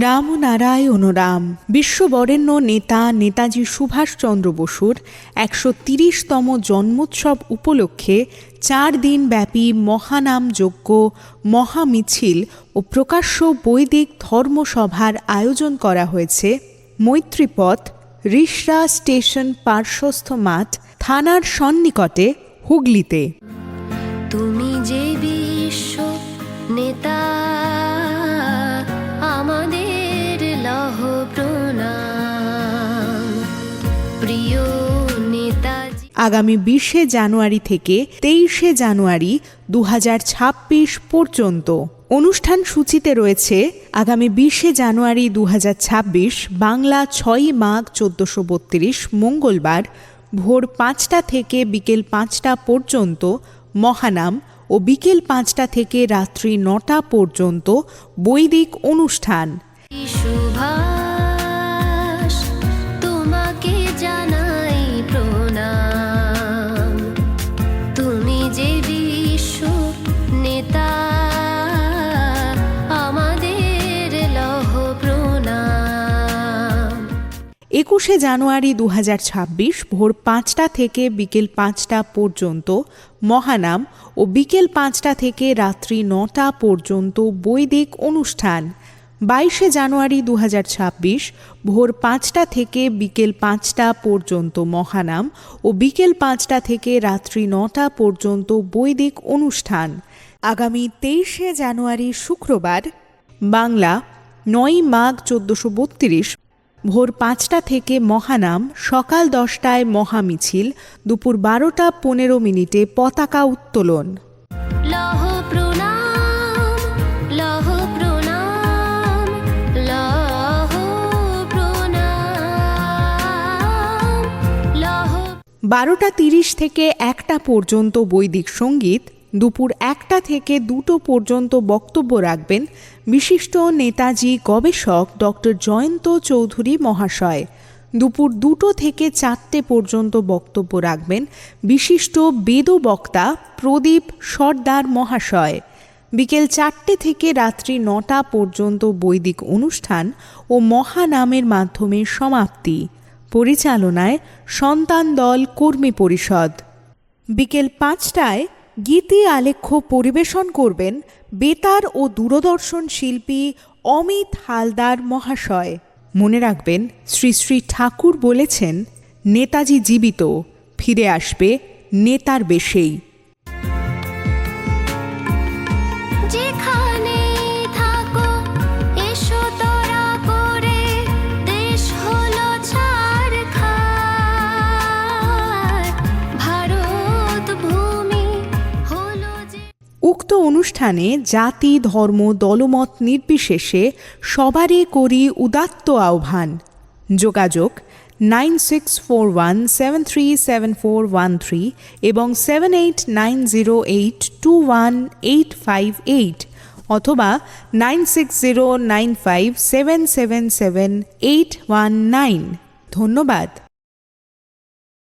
রামনারায়ণ রাম। বিশ্ববরেণ্য নেতা নেতাজি সুভাষচন্দ্র বসুর ১৩০তম জন্মোৎসব উপলক্ষে ৪ দিনব্যাপী মহানাম যজ্ঞ, মহামিছিল ও প্রকাশ্য বৈদিক ধর্মসভার আয়োজন করা হয়েছে মৈত্রীপথ, রিষড়া স্টেশন পার্শ্বস্থ মাঠ, থানার সন্নিকটে, হুগলিতে। তুমি যে বিশ্ব নেতা, আমাদের লহ প্রণাম। প্রিয় নেতাজি। আগামী ২০শে জানুয়ারি থেকে ২৩শে জানুয়ারি ২০২৬ পর্যন্ত অনুষ্ঠান সূচিতে রয়েছে আগামী ২০শে জানুয়ারি ২০২৬ বাংলা ৬ই মাঘ ১৪৩২ মঙ্গলবার ভোর ৫টা থেকে বিকেল ৫টা পর্যন্ত মহানাম ও বিকেল ৫টা থেকে রাত্রি ৯টা পর্যন্ত বৈদিক অনুষ্ঠান। সুভাষ, তোমাকে জানাই প্রণাম। তুমি যে বিশ্ব নেতা, আমাদের লহ প্রণাম। ২১শে জানুয়ারি ২০২৬ ভোর ৫টা থেকে বিকেল ৫টা পর্যন্ত মহানাম ও বিকেল ৫টা থেকে রাত্রি ৯টা পর্যন্ত বৈদিক অনুষ্ঠান। ২২শে জানুয়ারি ২০২৬ ভোর ৫টা থেকে বিকেল ৫টা পর্যন্ত মহানাম ও বিকেল ৫টা থেকে রাত্রি ৯টা পর্যন্ত বৈদিক অনুষ্ঠান। আগামী ২৩শে জানুয়ারি শুক্রবার বাংলা ৯ই মাঘ ১৪৩২ ভোর ৫টা থেকে মহানাম, সকাল ১০টায় মহামিছিল, দুপুর ১২টা ১৫ মিনিটে পতাকা উত্তোলন। লহ প্রণাম, লহ প্রণাম, লহ প্রণাম, লহ। ১২টা ৩০ থেকে ১টা পর্যন্ত বৈদিক সঙ্গীত, দুপুর ১টা থেকে ২টো পর্যন্ত বক্তব্য রাখবেন বিশিষ্ট নেতাজি গবেষক ডক্টর জয়ন্ত চৌধুরী মহাশয়। দুপুর ২টো থেকে ৪টে পর্যন্ত বক্তব্য রাখবেন বিশিষ্ট বেদবক্তা প্রদীপ সর্দার মহাশয়। বিকেল ৪টে থেকে রাত্রি ৯টা পর্যন্ত বৈদিক অনুষ্ঠান ও মহানামের মাধ্যমে সমাপ্তি। পরিচালনায় সন্তান দল কর্মী পরিষদ। বিকেল ৫টায় গীতি আলেখ্য পরিবেশন করবেন বেতার ও দূরদর্শন শিল্পী অমিত হালদার মহাশয়। মনে রাখবেন, শ্রী শ্রী ঠাকুর বলেছেন, নেতাজি জীবিত, ফিরে আসবে নেতার বেশেই। যেখানে থাকো এসো তোরা করে, দেশ হলো ছারখার, ভারত ভূমি হলো যে। উক্ত অনুষ্ঠানে জাতি, ধর্ম, দলমত নির্বিশেষে সবারই করি উদাত্ত আহ্বান। যোগাযোগ 9641737413 এবং 7890821858 অথবা 960957777819। ধন্যবাদ।